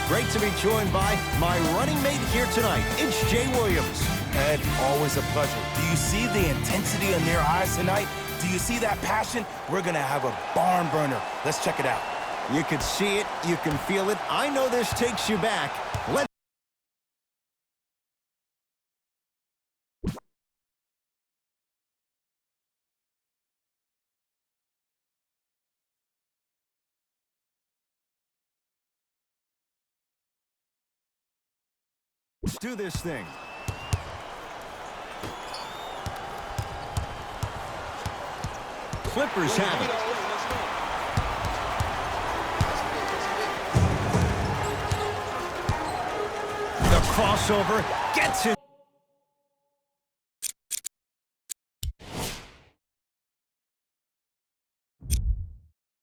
Great to be joined by my running mate here tonight. It's Jay Williams. Ed, always a pleasure. Do you see the intensity in their eyes tonight? Do you see that passion? We're going to have a barn burner. Let's check it out. You can see it. You can feel it. I know this takes you back. Let's do this thing. Clippers have it. The crossover gets it.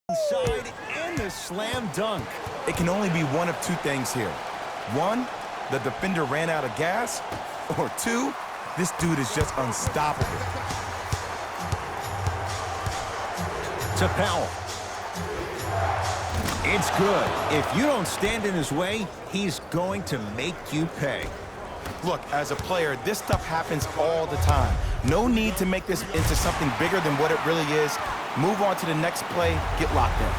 Inside and the slam dunk. It can only be one of two things here. One, the defender ran out of gas. Or two, this dude is just unstoppable. To Powell. It's good. If you don't stand in his way, he's going to make you pay. Look, as a player, this stuff happens all the time. No need to make this into something bigger than what it really is. Move on to the next play, get locked in.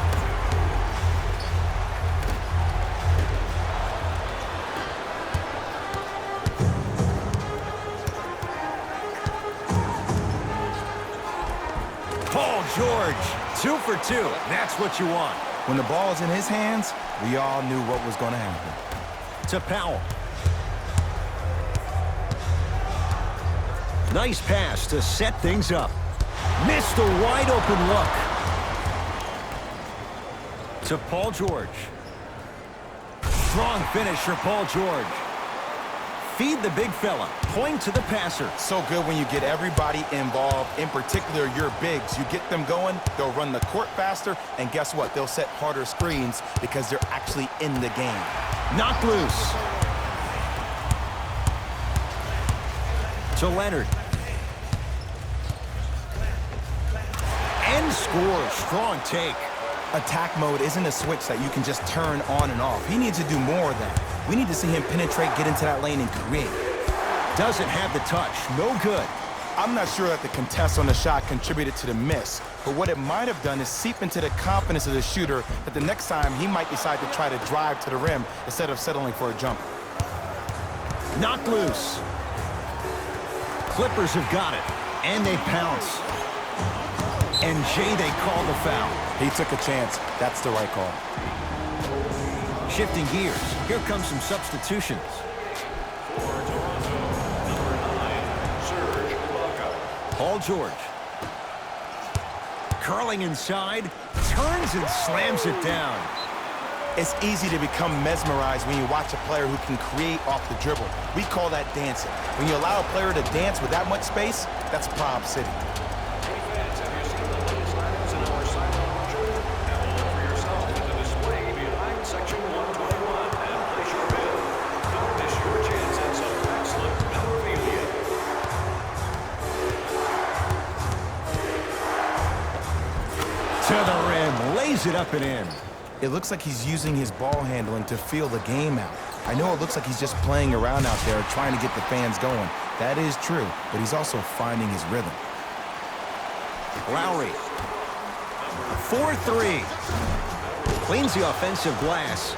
Paul George, 2 for 2. That's what you want. When the ball is in his hands, we all knew what was going to happen. To Powell. Nice pass to set things up. Missed a wide open look. To Paul George. Strong finish for Paul George. Feed the big fella. Point to the passer. So good when you get everybody involved, in particular your bigs. You get them going, they'll run the court faster, and guess what? They'll set harder screens because they're actually in the game. Knocked loose. To Leonard. And scores. Strong take. Attack mode isn't a switch that you can just turn on and off. He needs to do more of that. We need to see him penetrate, get into that lane, and create. Doesn't have the touch. No good. I'm not sure that the contest on the shot contributed to the miss, but what it might have done is seep into the confidence of the shooter that the next time he might decide to try to drive to the rim instead of settling for a jumper. Knocked loose. Clippers have got it, and they pounce. And Jay, they call the foul. He took a chance. That's the right call. Shifting gears. Here comes some substitutions. Paul George. Curling inside. Turns and slams it down. It's easy to become mesmerized when you watch a player who can create off the dribble. We call that dancing. When you allow a player to dance with that much space, that's Prob City. To the rim, lays it up and in. It looks like he's using his ball handling to feel the game out. I know it looks like he's just playing around out there trying to get the fans going. That is true, but he's also finding his rhythm. Lowry. 4-3. Cleans the offensive glass.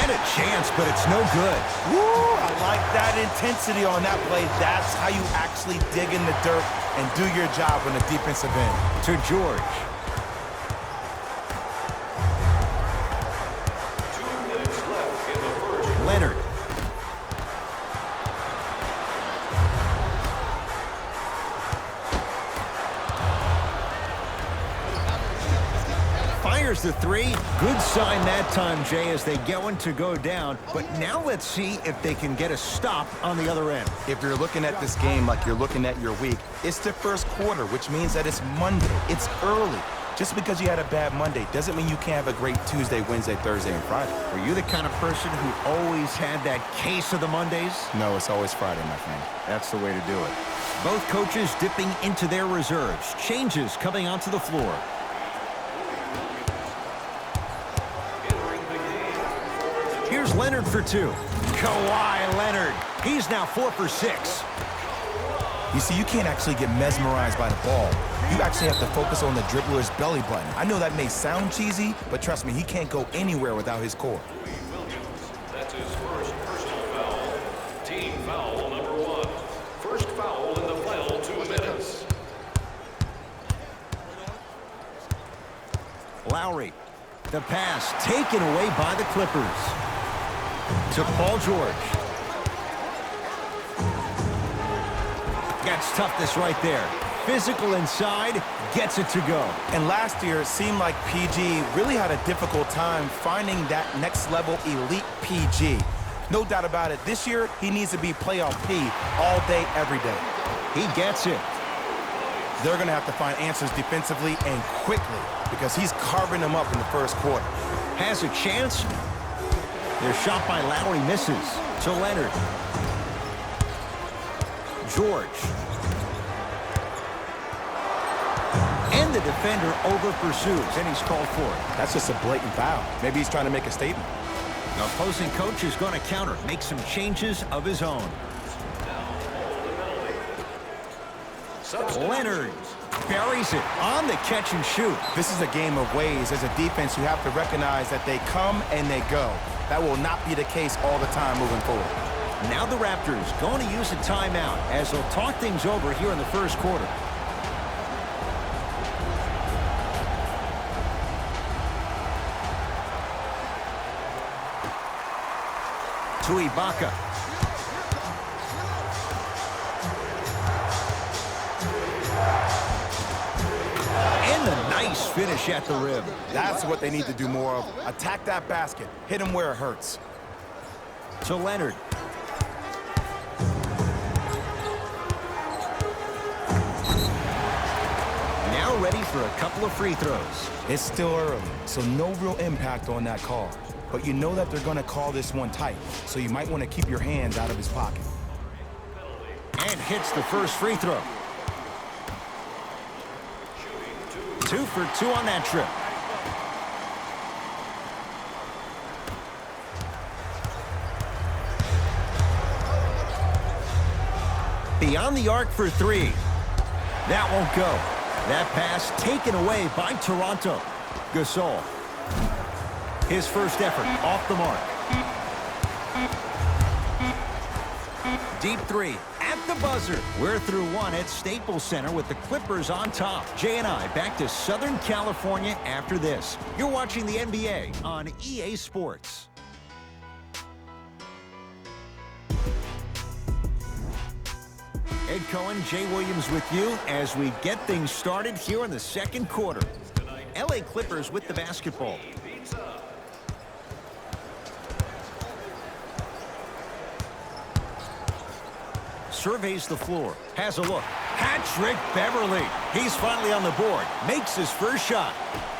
Had a chance, but it's no good. Woo! I like that intensity on that play. That's how you actually dig in the dirt and do your job on the defensive end. To George. Leonard. Fires the three. Good sign that time, Jay, as they to go down. But now let's see if they can get a stop on the other end. If you're looking at this game like you're looking at your week, it's the first quarter, which means that it's Monday. It's early. Just because you had a bad Monday doesn't mean you can't have a great Tuesday, Wednesday, Thursday, and Friday. Were you the kind of person who always had that case of the Mondays? No, it's always Friday, my friend. That's the way to do it. Both coaches dipping into their reserves. Changes coming onto the floor. Here's Leonard for two. Kawhi Leonard. He's now 4 for 6. You see, you can't actually get mesmerized by the ball. You actually have to focus on the dribbler's belly button. I know that may sound cheesy, but trust me, he can't go anywhere without his core. That's his first personal foul. Team foul number 1. First foul in the final 2 minutes. Lowry. The pass taken away by the Clippers. To Paul George. Gets toughness right there. Physical inside, gets it to go. And last year, it seemed like PG really had a difficult time finding that next-level elite PG. No doubt about it, this year, he needs to be playoff P all day, every day. He gets it. They're going to have to find answers defensively and quickly because he's carving them up in the first quarter. Has a chance. Their shot by Lowry misses. To Leonard. George. And the defender over-pursues, and he's called for it. That's just a blatant foul. Maybe he's trying to make a statement. The opposing coach is going to counter, make some changes of his own. Leonard buries it on the catch and shoot. This is a game of ways. As a defense, you have to recognize that they come and they go. That will not be the case all the time moving forward. Now the Raptors going to use a timeout as they'll talk things over here in the first quarter. To Ibaka. And a nice finish at the rim. That's what they need to do more of. Attack that basket. Hit him where it hurts. To Leonard. Now ready for a couple of free throws. It's still early, so no real impact on that call. But you know that they're going to call this one tight, so you might want to keep your hands out of his pocket. And hits the first free throw. 2 for 2 on that trip. Beyond the arc for 3. That won't go. That pass taken away by Toronto. Gasol. His first effort off the mark. Deep 3 at the buzzer. We're through 1 at Staples Center with the Clippers on top. Jay and I back to Southern California after this. You're watching the NBA on EA Sports. Ed Cohen, Jay Williams with you as we get things started here in the second quarter. LA Clippers with the basketball. Surveys the floor. Has a look. Patrick Beverly. He's finally on the board. Makes his first shot.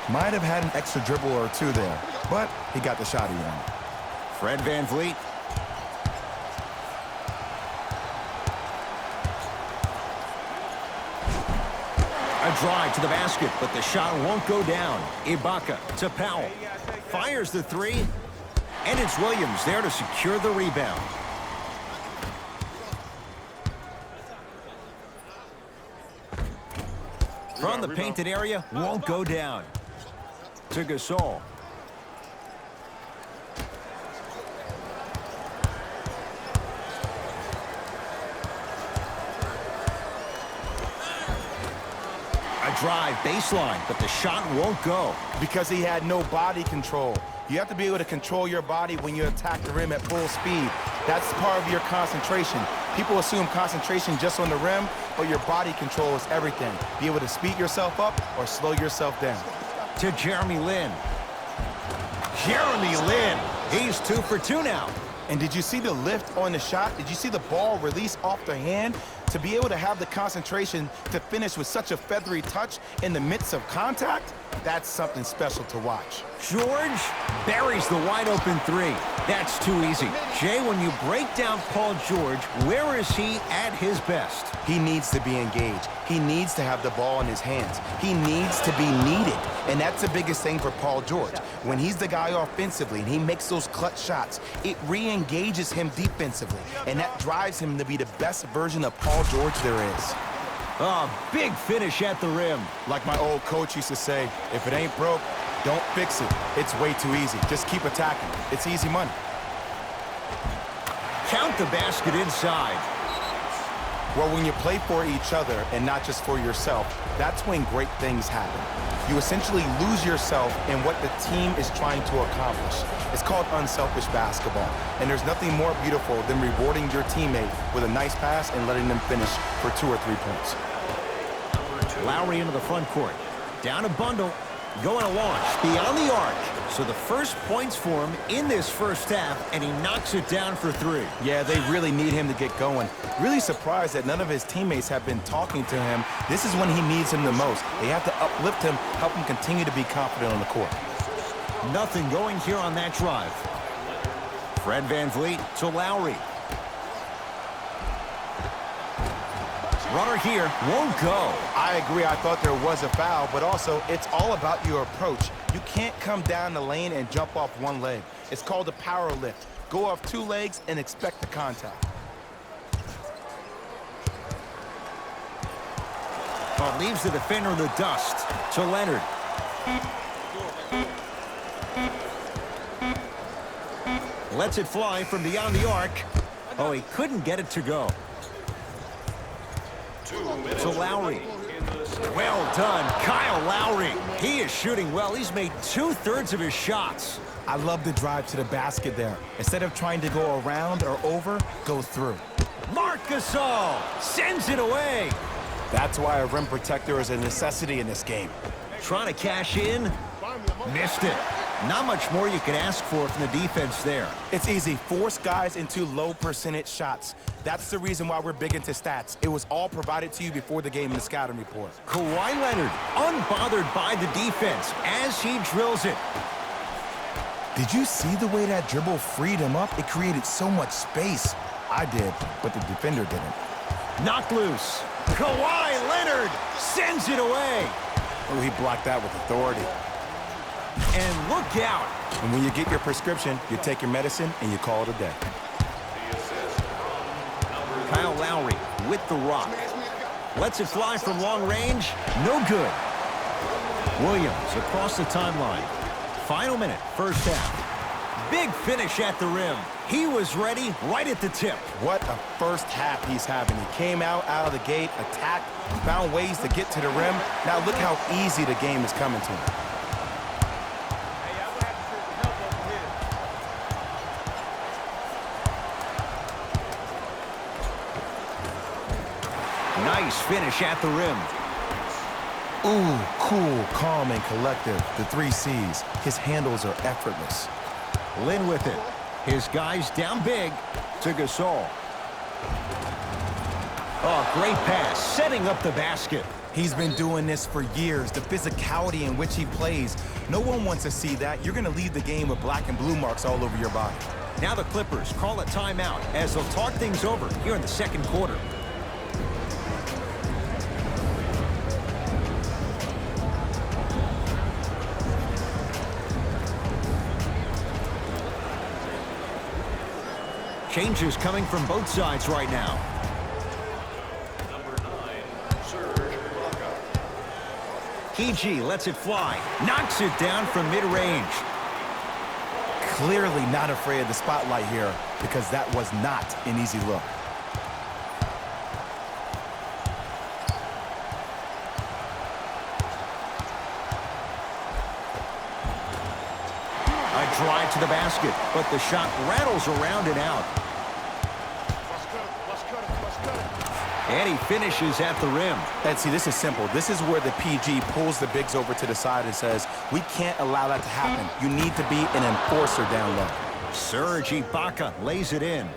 Might have had an extra dribble or two there, but he got the shot he wanted. Fred VanVleet. A drive to the basket, but the shot won't go down. Ibaka to Powell. Fires the 3. And it's Williams there to secure the rebound. From the painted area, won't go down. To Gasol. A drive baseline, but the shot won't go. Because he had no body control. You have to be able to control your body when you attack the rim at full speed. That's part of your concentration. People assume concentration just on the rim, but your body control is everything. Be able to speed yourself up or slow yourself down. To Jeremy Lin. Jeremy Lin. He's 2 for 2 now. And did you see the lift on the shot? Did you see the ball release off the hand? To be able to have the concentration to finish with such a feathery touch in the midst of contact, that's something special to watch. George buries the wide-open 3. That's too easy. Jay, when you break down Paul George, where is he at his best? He needs to be engaged. He needs to have the ball in his hands. He needs to be needed. And that's the biggest thing for Paul George. When he's the guy offensively and he makes those clutch shots, it re-engages him defensively. And that drives him to be the best version of Paul George there is. Oh, big finish at the rim. Like my old coach used to say, if it ain't broke, don't fix it. It's way too easy. Just keep attacking. It's easy money. Count the basket inside. Well, when you play for each other and not just for yourself, that's when great things happen. You essentially lose yourself in what the team is trying to accomplish. It's called unselfish basketball. And there's nothing more beautiful than rewarding your teammate with a nice pass and letting them finish for 2 or 3 points. Lowry into the front court. Down a bundle. Going to launch. Beyond the arc. So the first points for him in this first half, and he knocks it down for 3. Yeah, they really need him to get going. Really surprised that none of his teammates have been talking to him. This is when he needs him the most. They have to uplift him, help him continue to be confident on the court. Nothing going here on that drive. Fred VanVleet to Lowry. Runner here, won't go. I agree, I thought there was a foul, but also it's all about your approach. You can't come down the lane and jump off one leg. It's called a power lift. Go off 2 legs and expect the contact. Oh, leaves the defender in the dust. To Leonard. Lets it fly from beyond the arc. Oh, he couldn't get it to go. To Lowry. Well done, Kyle Lowry. He is shooting well. He's made 2/3 of his shots. I love the drive to the basket there. Instead of trying to go around or over, go through. Marc Gasol sends it away. That's why a rim protector is a necessity in this game. Trying to cash in. Missed it. Not much more you can ask for from the defense there. It's easy. Force guys into low percentage shots. That's the reason why we're big into stats. It was all provided to you before the game in the scouting report. Kawhi Leonard, unbothered by the defense as he drills it. Did you see the way that dribble freed him up? It created so much space. I did, but the defender didn't. Knocked loose. Kawhi Leonard sends it away. Oh, he blocked that with authority. And look out. And when you get your prescription, you take your medicine and you call it a day. Kyle Lowry with the rock. Lets it fly from long range. No good. Williams across the timeline. Final minute, first half. Big finish at the rim. He was ready right at the tip. What a first half he's having. He came out of the gate, attacked, found ways to get to the rim. Now look how easy the game is coming to him. Nice finish at the rim. Ooh, cool, calm, and collective. The 3 C's. His handles are effortless. Lynn with it. His guys down big to Gasol. Oh, great pass, setting up the basket. He's been doing this for years. The physicality in which he plays. No one wants to see that. You're going to leave the game with black and blue marks all over your body. Now the Clippers call a timeout as they'll talk things over here in the second quarter. Changes coming from both sides right now. Number 9, Serge Ibaka. PG lets it fly. Knocks it down from mid-range. Clearly not afraid of the spotlight here because that was not an easy look. A drive to the basket, but the shot rattles around and out. And he finishes at the rim. And see, this is simple. This is where the PG pulls the bigs over to the side and says, we can't allow that to happen. You need to be an enforcer down low. Serge Ibaka lays it in.